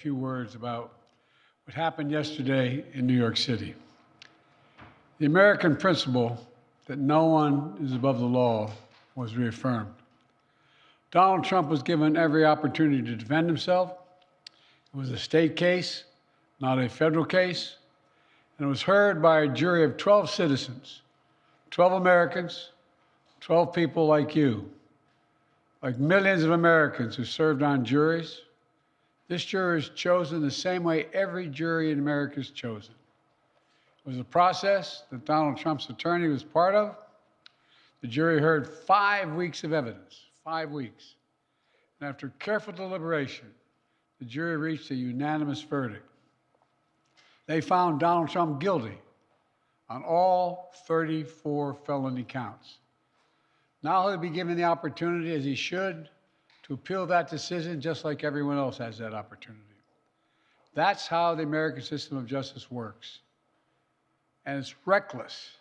Few words about what happened yesterday in New York City. The American principle that no one is above the law was reaffirmed. Donald Trump was given every opportunity to defend himself. It was a state case, not a federal case, and it was heard by a jury of 12 citizens, 12 Americans, 12 people like you, like millions of Americans who served on juries. This jury is chosen the same way every jury in America is chosen. It was a process that Donald Trump's attorney was part of. The jury heard 5 weeks of evidence, 5 weeks. And after careful deliberation, the jury reached a unanimous verdict. They found Donald Trump guilty on all 34 felony counts. Now he'll be given the opportunity, as he should, to appeal that decision just like everyone else has that opportunity. That's how the American system of justice works. And it's reckless,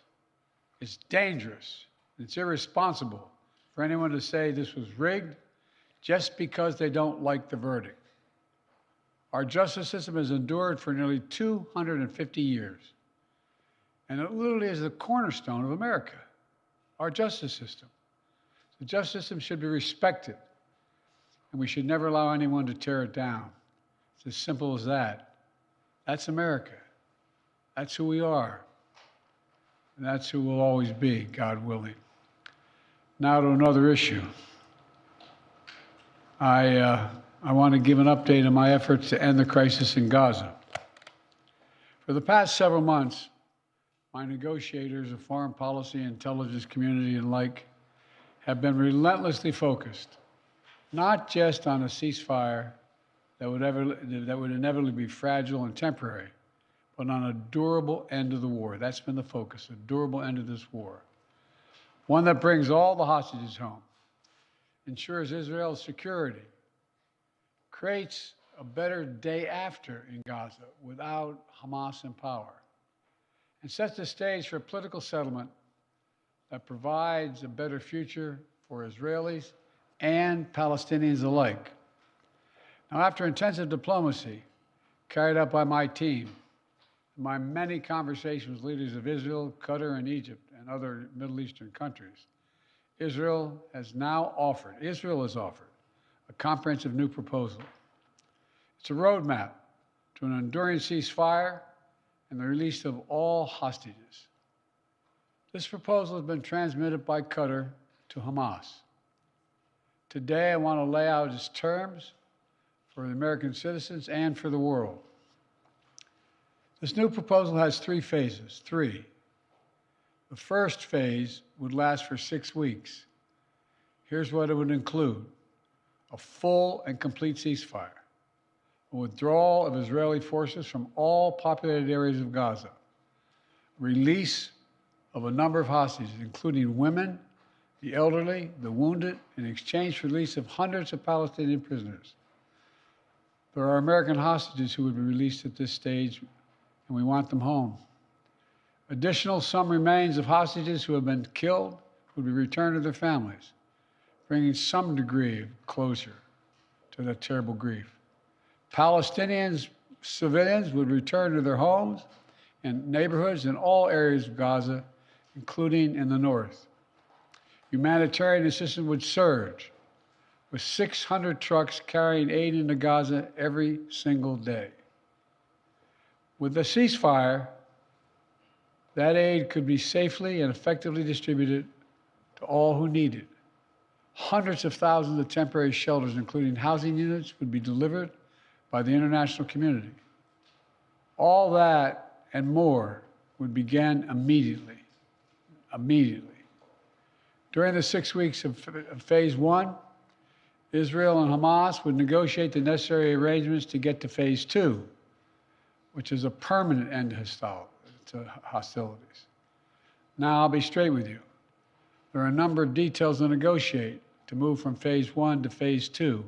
it's dangerous, it's irresponsible for anyone to say this was rigged just because they don't like the verdict. Our justice system has endured for nearly 250 years. And it literally is the cornerstone of America, our justice system. The justice system should be respected, and we should never allow anyone to tear it down. It's as simple as that. That's America. That's who we are. And that's who we'll always be, God willing. Now to another issue. I want to give an update on my efforts to end the crisis in Gaza. For the past several months, my negotiators of foreign policy, intelligence community, and like have been relentlessly focused not just on a ceasefire that would inevitably be fragile and temporary, but on a durable end of the war. That's been the focus, a durable end of this war. One that brings all the hostages home, ensures Israel's security, creates a better day after in Gaza without Hamas in power, and sets the stage for a political settlement that provides a better future for Israelis and Palestinians alike. Now, after intensive diplomacy carried out by my team, my many conversations with leaders of Israel, Qatar, and Egypt, and other Middle Eastern countries, Israel has offered a comprehensive new proposal. It's a roadmap to an enduring ceasefire and the release of all hostages. This proposal has been transmitted by Qatar to Hamas. Today, I want to lay out its terms for the American citizens and for the world. This new proposal has 3 phases. The first phase would last for 6 weeks. Here's what it would include: a full and complete ceasefire, a withdrawal of Israeli forces from all populated areas of Gaza, release of a number of hostages, including women, the elderly, the wounded, in exchange for release of hundreds of Palestinian prisoners. There are American hostages who would be released at this stage, and we want them home. Additional, some remains of hostages who have been killed would be returned to their families, bringing some degree of closure to that terrible grief. Palestinians, civilians would return to their homes and neighborhoods in all areas of Gaza, including in the north. Humanitarian assistance would surge, with 600 trucks carrying aid into Gaza every single day. With the ceasefire, that aid could be safely and effectively distributed to all who need it. Hundreds of thousands of temporary shelters, including housing units, would be delivered by the international community. All that and more would begin immediately. During the 6 weeks of phase 1, Israel and Hamas would negotiate the necessary arrangements to get to phase 2, which is a permanent end to hostilities. Now, I'll be straight with you. There are a number of details to negotiate to move from phase 1 to phase 2.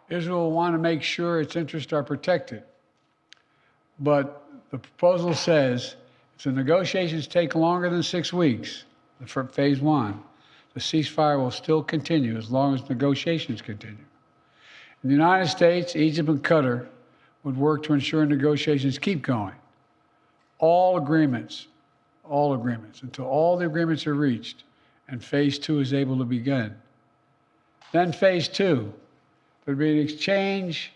Israel will want to make sure its interests are protected. But the proposal says if the negotiations take longer than 6 weeks, for phase 1, the ceasefire will still continue as long as negotiations continue. In the United States, Egypt, and Qatar would work to ensure negotiations keep going. All agreements, until all the agreements are reached and phase 2 is able to begin. Then phase 2, there'd be an exchange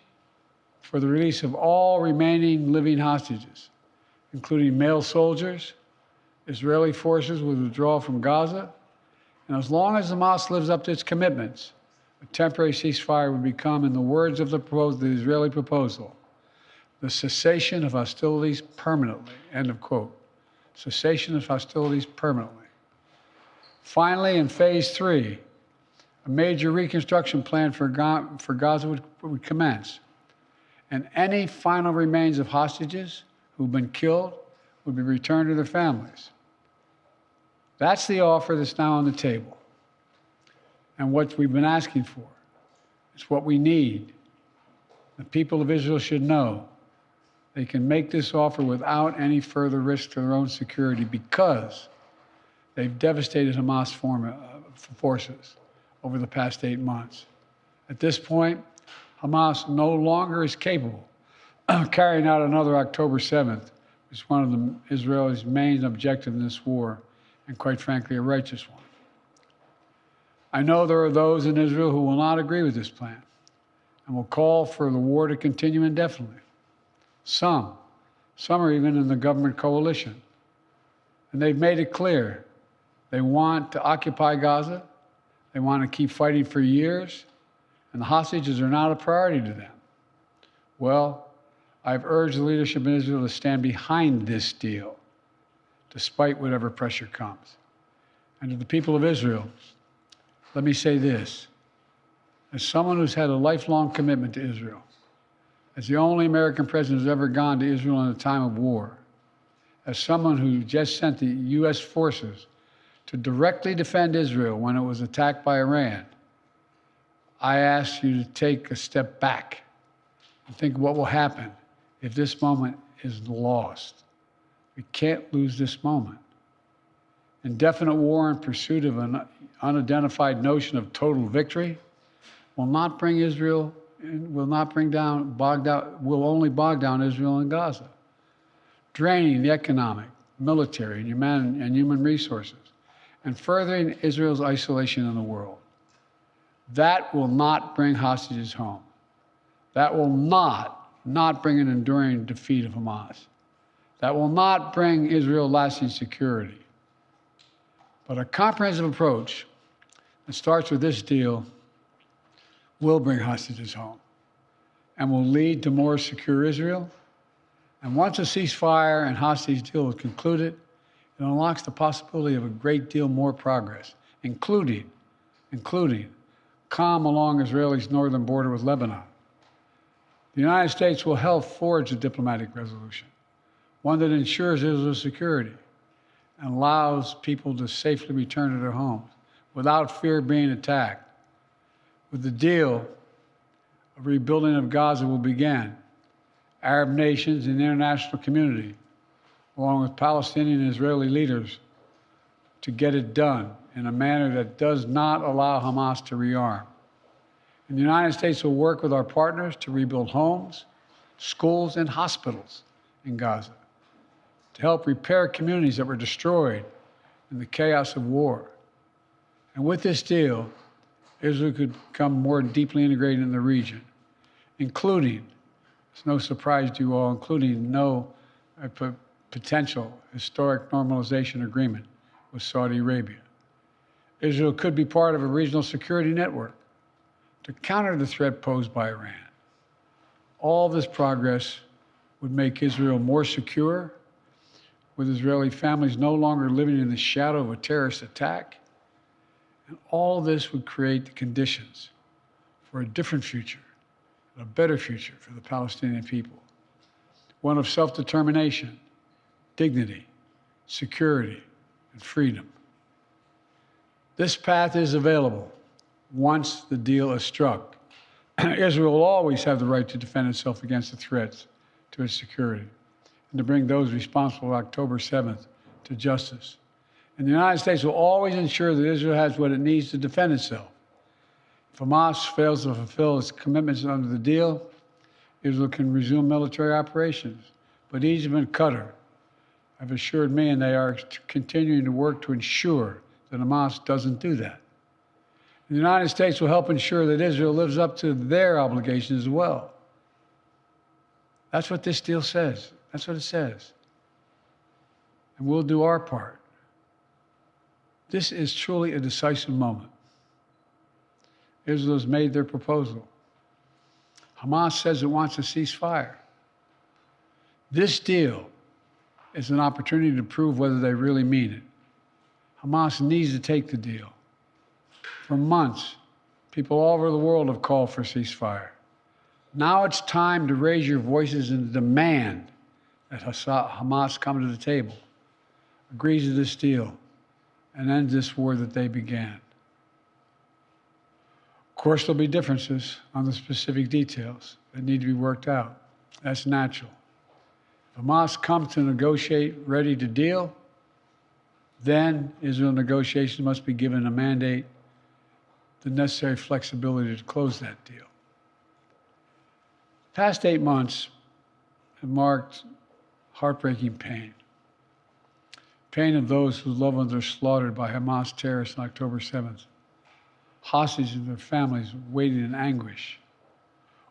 for the release of all remaining living hostages, including male soldiers. Israeli forces would withdraw from Gaza, and as long as Hamas lives up to its commitments, a temporary ceasefire would become, in the words of the Israeli proposal, the cessation of hostilities permanently, end of quote. Cessation of hostilities permanently. Finally, in phase 3, a major reconstruction plan for Gaza would commence, and any final remains of hostages who've been killed would be returned to their families. That's the offer that's now on the table, and what we've been asking for. It's what we need. The people of Israel should know they can make this offer without any further risk to their own security because they've devastated Hamas forces over the past 8 months. At this point, Hamas no longer is capable of carrying out another October 7th, which is one of Israel's main objectives in this war, and quite frankly, a righteous one. I know there are those in Israel who will not agree with this plan and will call for the war to continue indefinitely. Some are even in the government coalition. And they've made it clear they want to occupy Gaza, they want to keep fighting for years, and the hostages are not a priority to them. Well, I've urged the leadership in Israel to stand behind this deal, despite whatever pressure comes. And to the people of Israel, let me say this. As someone who's had a lifelong commitment to Israel, as the only American president who's ever gone to Israel in a time of war, as someone who just sent the U.S. forces to directly defend Israel when it was attacked by Iran, I ask you to take a step back and think what will happen if this moment is lost. We can't lose this moment. Indefinite war in pursuit of an unidentified notion of total victory will not bring Israel, will only bog down Israel and Gaza, draining the economic, military, and human resources, and furthering Israel's isolation in the world. That will not bring hostages home. That will not bring an enduring defeat of Hamas. That will not bring Israel lasting security. But a comprehensive approach that starts with this deal will bring hostages home and will lead to more secure Israel. And once a ceasefire and hostage deal is concluded, it unlocks the possibility of a great deal more progress, including calm along Israel's northern border with Lebanon. The United States will help forge a diplomatic resolution, one that ensures Israel's security and allows people to safely return to their homes without fear of being attacked. With the deal, a rebuilding of Gaza will begin. Arab nations and the international community, along with Palestinian and Israeli leaders, to get it done in a manner that does not allow Hamas to rearm. And the United States will work with our partners to rebuild homes, schools, and hospitals in Gaza, to help repair communities that were destroyed in the chaos of war. And with this deal, Israel could become more deeply integrated in the region, including, it's no surprise to you all, including no potential historic normalization agreement with Saudi Arabia. Israel could be part of a regional security network to counter the threat posed by Iran. All this progress would make Israel more secure, with Israeli families no longer living in the shadow of a terrorist attack. And all this would create the conditions for a different future, a better future for the Palestinian people. One of self-determination, dignity, security, and freedom. This path is available once the deal is struck. Israel will always have the right to defend itself against the threats to its security and to bring those responsible for October 7th to justice. And the United States will always ensure that Israel has what it needs to defend itself, If Hamas fails to fulfill its commitments under the deal, Israel can resume military operations. But Egypt and Qatar have assured me, and they are continuing to work to ensure that Hamas doesn't do that. The United States will help ensure that Israel lives up to their obligations as well. That's what this deal says. That's what it says. And we'll do our part. This is truly a decisive moment. Israel has made their proposal. Hamas says it wants a ceasefire. This deal is an opportunity to prove whether they really mean it. Hamas needs to take the deal. For months, people all over the world have called for a ceasefire. Now it's time to raise your voices and demand that Hamas come to the table, agrees to this deal, and end this war that they began. Of course, there'll be differences on the specific details that need to be worked out. That's natural. If Hamas comes to negotiate, ready to deal, then Israel negotiations must be given a mandate, the necessary flexibility to close that deal. The past 8 months have marked heartbreaking pain. Pain of those whose loved ones are slaughtered by Hamas terrorists on October 7th. Hostages and their families waiting in anguish.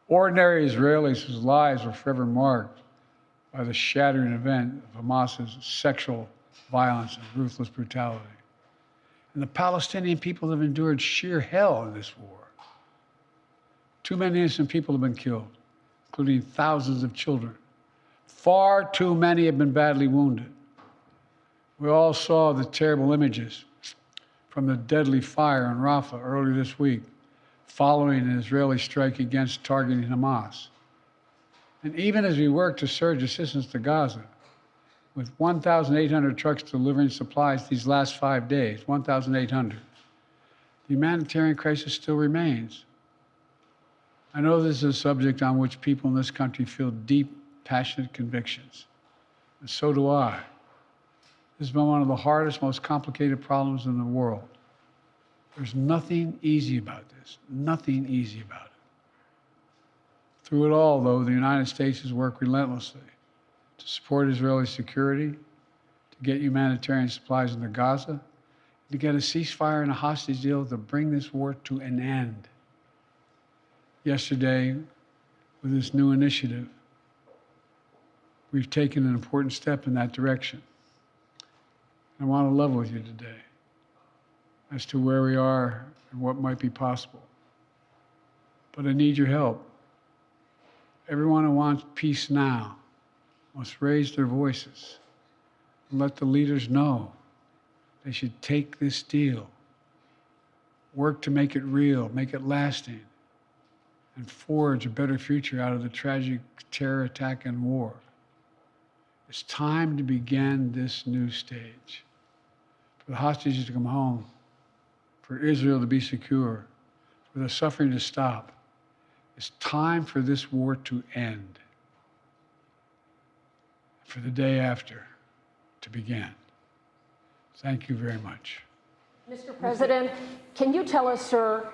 Ordinary Israelis whose lives were forever marked by the shattering event of Hamas's sexual violence and ruthless brutality. And the Palestinian people have endured sheer hell in this war. Too many innocent people have been killed, including thousands of children. Far too many have been badly wounded. We all saw the terrible images from the deadly fire in Rafah earlier this week, following an Israeli strike against targeting Hamas. And even as we work to surge assistance to Gaza, with 1,800 trucks delivering supplies these last 5 days, 1,800, the humanitarian crisis still remains. I know this is a subject on which people in this country feel deep, passionate convictions, and so do I. This has been one of the hardest, most complicated problems in the world. There's nothing easy about this, nothing easy about it. Through it all, though, the United States has worked relentlessly to support Israeli security, to get humanitarian supplies into Gaza, to get a ceasefire and a hostage deal to bring this war to an end. Yesterday, with this new initiative, we've taken an important step in that direction. I want to level with you today as to where we are and what might be possible. But I need your help. Everyone who wants peace now must raise their voices and let the leaders know they should take this deal, work to make it real, make it lasting, and forge a better future out of the tragic terror attack and war. It's time to begin this new stage. For the hostages to come home, for Israel to be secure, for the suffering to stop. It's time for this war to end, for the day after to begin. Thank you very much. Mr. President, can you tell us, sir,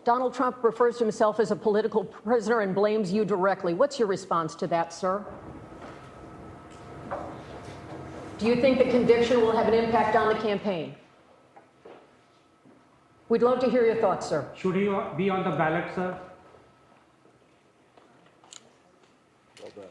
Donald Trump refers to himself as a political prisoner and blames you directly. What's your response to that, sir? Do you think the conviction will have an impact on the campaign? We'd love to hear your thoughts, sir. Should he be on the ballot, sir? Well done.